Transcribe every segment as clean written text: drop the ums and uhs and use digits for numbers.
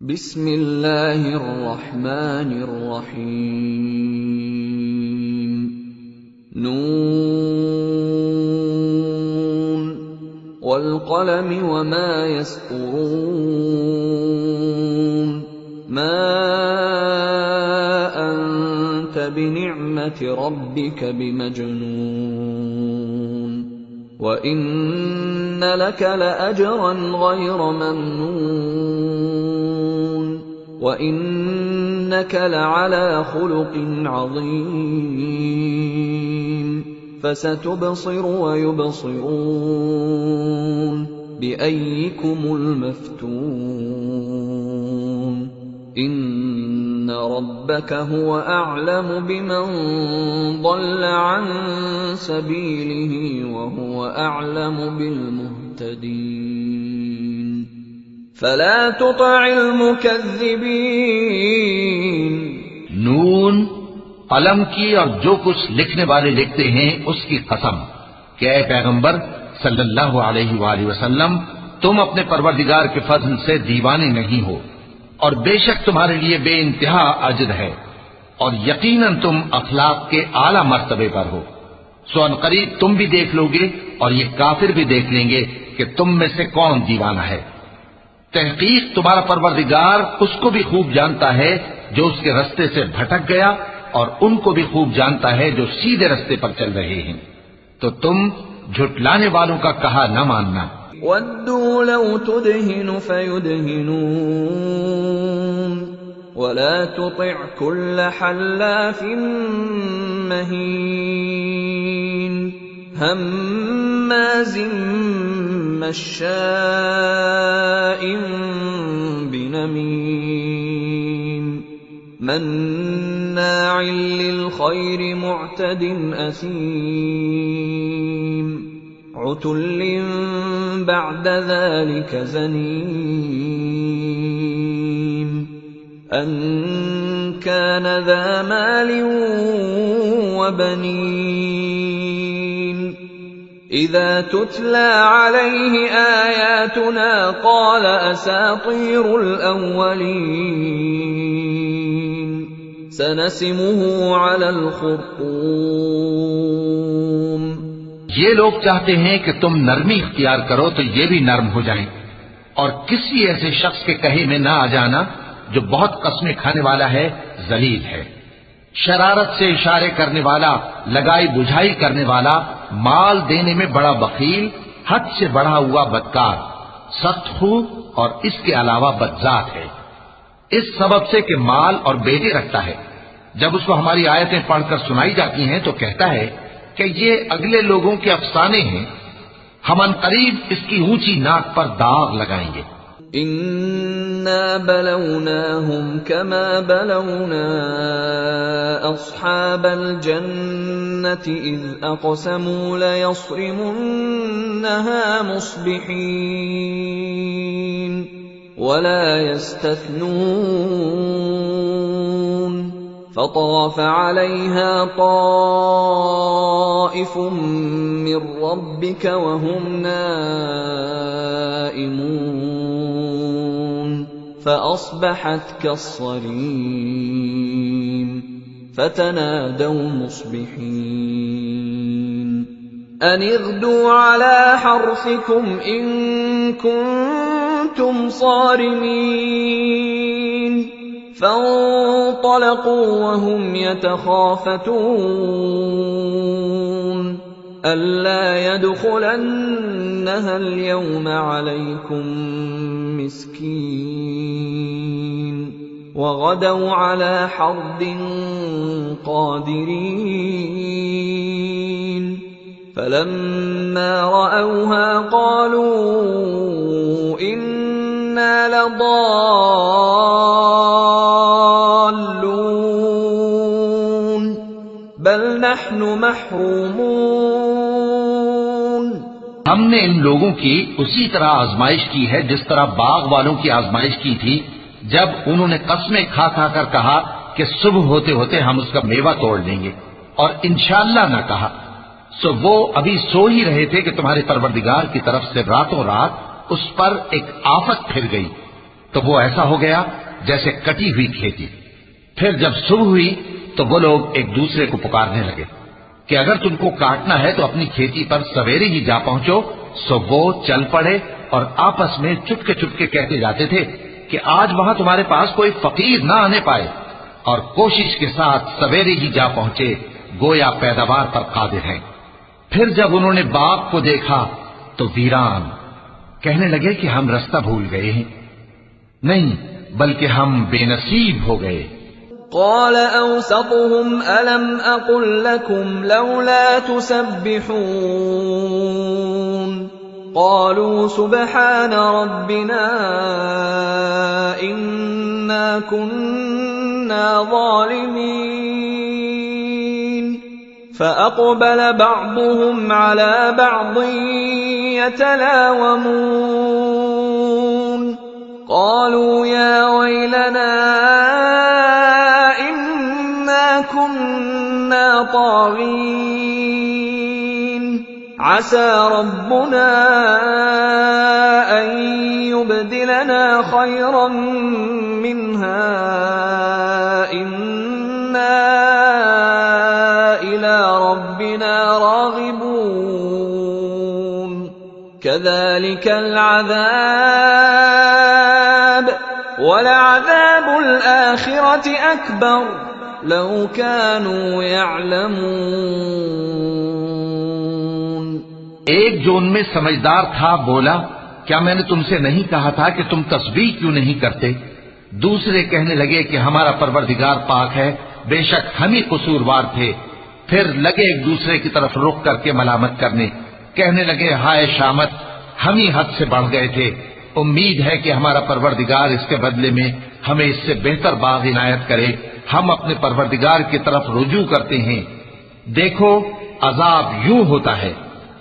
बिस्मिल्लाहिर्रहमानिर्रहीम। नून वल क़लमि वमा यस्तुरून। मा अंत बिनिअमति रब्बिक बिमजनून। व इन्न लक लअजरन गैर ममनून। व इन्नक लअला खुलुक़िन अज़ीम। फसतुबसिरु व युबसिरून बिअय्यिकुमुल मफ्तून। इन्न रब्बक हुव अअलमु बिमन ضل अन सबीलिहि व हुव अअलमु बिलमुहतदीन। फला तुतिअल मुकज़्ज़िबीन। नून, कलम की और जो कुछ लिखने वाले लिखते हैं उसकी कसम कि ऐ पैगंबर सल्लल्लाहु अलैहि वसल्लम, तुम अपने परवरदिगार के फज़ल से दीवाने नहीं हो, और बेशक तुम्हारे लिए बेइंतहा अजर है, और यकीनन तुम अखलाक के आला मर्तबे पर हो। सो अनकरीब तुम भी देख लोगे और ये काफिर भी देख लेंगे कि तुम में से कौन दीवाना है। तहकीक तुम्हारा परवरदिगार उसको भी खूब जानता है जो उसके रास्ते से भटक गया, और उनको भी खूब जानता है जो सीधे रास्ते पर चल रहे हैं। तो तुम झुटलाने वालों का कहा न मानना। वद्दू लौ तुदहिनु फयुदहिनून। वला तुतिअ कुल्ल हल्लाफिन महीन। हम्माज़िन मश्शाइन बिनमीम। मन्नाअ लिल खैरि मुअतदिन असीम। उतुल्लिन बअद ज़ालिक ज़नीम। अन कान ज़ा मालिन व बनीन। इज़ा तुतला अलैहि आयातुना क़ाल असातीरुल अव्वलीन। सनसिमुहु अलल खुर्तूम। ये लोग चाहते हैं कि तुम नरमी इख्तियार करो तो ये भी नर्म हो जाएं, और किसी ऐसे शख्स के कहे में ना आ जाना जो बहुत कस्में खाने वाला है, जलील है, शरारत से इशारे करने वाला, लगाई बुझाई करने वाला, माल देने में बड़ा बखील, हद से बढ़ा हुआ बदकार, सख्त खू और इसके अलावा बदजात है। इस सबब से कि माल और बेटे रखता है, जब उसको हमारी आयतें पढ़कर सुनाई जाती हैं तो कहता है कि ये अगले लोगों के अफसाने हैं, हम अनकरीब इसकी ऊंची नाक पर दाग लगाएंगे। इन्ना बलौनाहुम कमा बलौना अस्हाबल जन्नति इज़ अक़समू लयस्रिमुन्नहा मुस्बिहीन। वला यस्तथनून। फताफ़ अलैहा ताइफ़ुम मिर रब्बिक वहुम नाइमून। फ़अस्बहत कस्सरीम। फ़तनादौ मुस्बिहीन अन इग़दू अला हर्सिकुम इन कुन्तुम सारिमीन। فانطلقوا وهم يتخافتون ألا يدخلنها اليوم عليكم مسكين وغدوا على حرد قادرين فلما رأوها قالوا إنا لضالون بل نحن محرومون। हमने इन लोगों की उसी तरह आजमाइश की है जिस तरह बाग वालों की आजमाइश की थी, जब उन्होंने कस्में खा खा कर कहा कि सुबह होते होते हम उसका मेवा तोड़ लेंगे, और इंशाअल्लाह न कहा। सो वो अभी सो ही रहे थे कि तुम्हारे परवरदिगार की तरफ से रातों रात उस पर एक आफत फिर गई, तो वो ऐसा हो गया जैसे कटी हुई खेती। फिर जब सुबह हुई तो वो लोग एक दूसरे को पुकारने लगे कि अगर तुमको काटना है तो अपनी खेती पर सवेरे ही जा पहुंचो। सो वो चल पड़े और आपस में चुपके चुपके कहते जाते थे कि आज वहां तुम्हारे पास कोई फकीर ना आने पाए, और कोशिश के साथ सवेरे ही जा पहुंचे, गोया पैदावार पर कादिर हैं। फिर जब उन्होंने बाग को देखा तो वीरान, कहने लगे कि हम रास्ता भूल गए हैं, नहीं बल्कि हम बेनसीब हो गए। قال أوسطهم ألم أقل لكم لولا تسبحون قالوا سبحان ربنا إنا كنا ظالمين فأقبل بعضهم على بعض يتلاومون قالوا يا ويلنا كنا طاغين عسى ربنا أن يبدلنا خيرا منها إنا إلى ربنا راغبون كذلك العذاب ولعذاب الآخرة أكبر لو كانوا يعلمون। एक जो उनमें समझदार था बोला, क्या मैंने तुमसे नहीं कहा था कि तुम तस्बीह क्यों नहीं करते? दूसरे कहने लगे कि हमारा परवरदिगार पाक है, बेशक हम ही कसूरवार थे। फिर लगे एक दूसरे की तरफ रुख करके मलामत करने, कहने लगे हाय शामत, हम ही हद से बढ़ गए थे। उम्मीद है कि हमारा परवरदिगार इसके बदले में हमें इससे बेहतर बाग इनायत करे। हम अपने परवरदिगार की तरफ रुजू करते हैं। देखो अजाब यूं होता है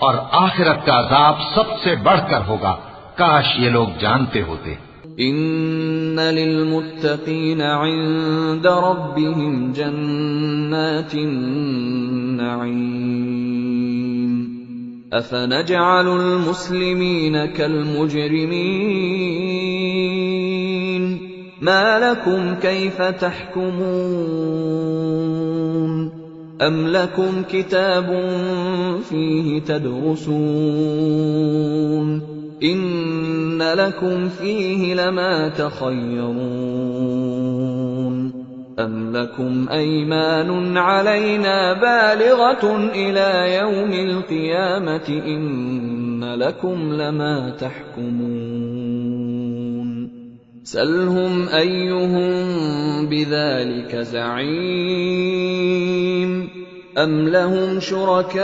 और आखिरत का अजाब सबसे बढ़कर होगा। काश ये लोग जानते होते। इन्न लिल्मुत्तकीन इंद रब्बिहिम जन्नातिन नईम अफनजअलुल मुस्लिमीन कल मुजरिमीन ما لكم كيف تحكمون أم لكم كتاب فيه تدرسون إن لكم فيه لما تخيرون أم لكم أيمان علينا بالغة إلى يوم القيامة إن لكم لما تحكمون سلهم أيهم بذلك زعيم أم لهم شركاء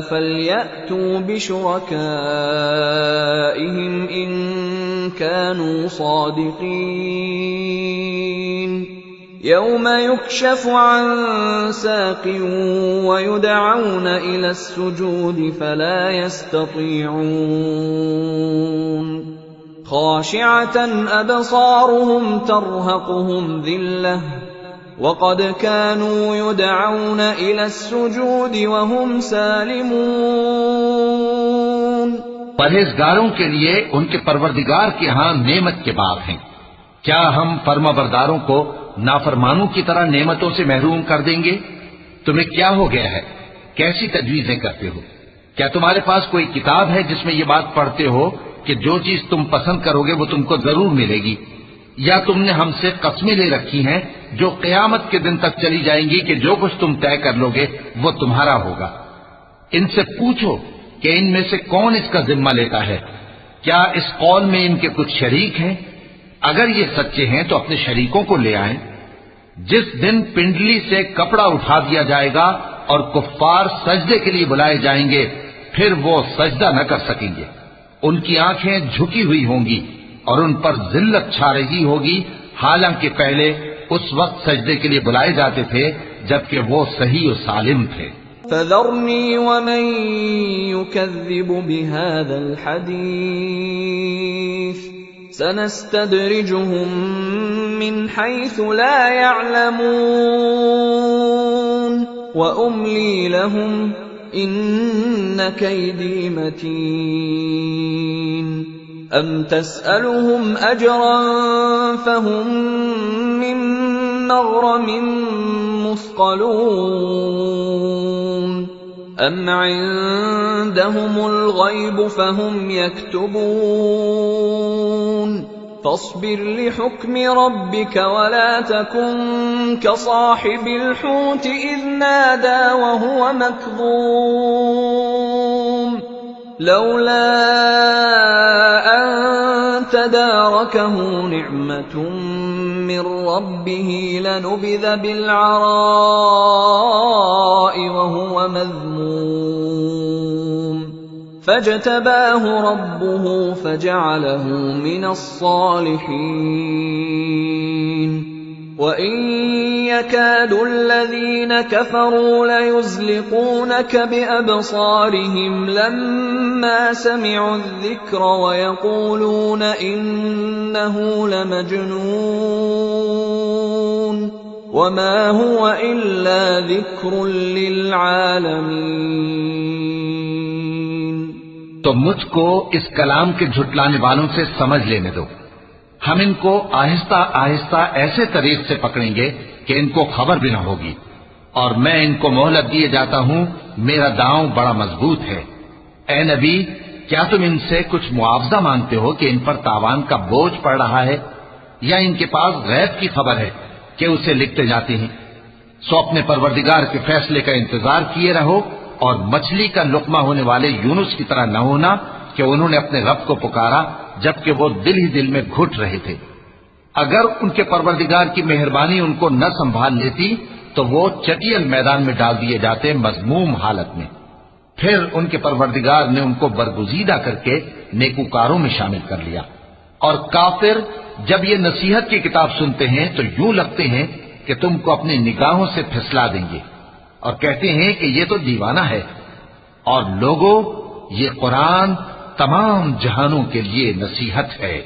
فليأتوا بشركائهم إن كانوا صادقين يوم يكشف عن ساق ويدعون إلى السجود فلا يستطيعون خاشعة أبصارهم ترهقهم ذلة وقد كانوا يدعون إلى السجود وهم سالمون परहेजगारों के लिए उनके परवरदिगार के यहाँ नेमत के बाग हैं। क्या हम फर्माबरदारों को नाफरमानों की तरह नेमतों से महरूम कर देंगे? तुम्हें क्या हो गया है? कैसी तजवीजें करते हो? क्या तुम्हारे पास कोई किताब है जिसमें ये बात पढ़ते हो कि जो चीज तुम पसंद करोगे वो तुमको जरूर मिलेगी? या तुमने हमसे कस्में ले रखी हैं जो क़यामत के दिन तक चली जाएंगी कि जो कुछ तुम तय कर लोगे वो तुम्हारा होगा? इनसे पूछो कि इनमें से कौन इसका जिम्मा लेता है? क्या इस कौल में इनके कुछ शरीक हैं? अगर ये सच्चे हैं तो अपने शरीकों को ले आएं। जिस दिन पिंडली से कपड़ा उठा दिया जाएगा और कुफ्फार सजदे के लिए बुलाए जाएंगे, फिर वो सजदा न कर सकेंगे। उनकी आंखें झुकी हुई होंगी और उन पर जिल्लत छा रही होगी, हालांकि पहले उस वक्त सजदे के लिए बुलाए जाते थे जबकि वो सही और सालिम थे। فذرني ومن يكذب بهذا الحديث سنستدرجهم من حيث لا يعلمون وأملي لهم إن كيدي متين أَمْ تَسْأَلُهُمْ أَجْرًا فَهُمْ مِنْ مَغْرَمٍ مُثْقَلُونَ أَمْ عِندَهُمُ الْغَيْبُ فَهُمْ يَكْتُبُونَ فاصبر لحكم ربك ولا تكن كصاحب الحوت إذ نادى وهو مكظوم لولا أن تداركه نعمة من ربه لنبذ بالعراء وهو مذموم فاجتباه ربه فجعله من الصالحين وإن يكاد الذين كفروا ليزلقونك بأبصارهم لما سمعوا الذكر ويقولون إنه لمجنون وما هو إلا ذكر للعالمين। तो मुझको इस कलाम के झुटलाने वालों से समझ लेने दो। हम इनको आहिस्ता आहिस्ता ऐसे तरीक से पकड़ेंगे कि इनको खबर भी न होगी, और मैं इनको मोहलत दिए जाता हूं, मेरा दांव बड़ा मजबूत है। ए नबी, क्या तुम इनसे कुछ मुआवजा मांगते हो कि इन पर तावान का बोझ पड़ रहा है, या इनके पास गैब की खबर है कि उसे लिखते जाते हैं? सो अपने परवरदिगार के फैसले का इंतजार किए रहो, और मछली का लुकमा होने वाले यूनुस की तरह न होना कि उन्होंने अपने रब को पुकारा जबकि वो दिल ही दिल में घुट रहे थे। अगर उनके परवरदिगार की मेहरबानी उनको न संभाल लेती तो वो चटियल मैदान में डाल दिए जाते मजमूम हालत में। फिर उनके परवरदिगार ने उनको बरगुजीदा करके नेकूकारों में शामिल कर लिया। और काफिर जब ये नसीहत की किताब सुनते हैं तो यूं लगते हैं कि तुमको अपनी निगाहों से फिसला देंगे, और कहते हैं कि ये तो दीवाना है। और लोगों, ये कुरान तमाम जहानों के लिए नसीहत है।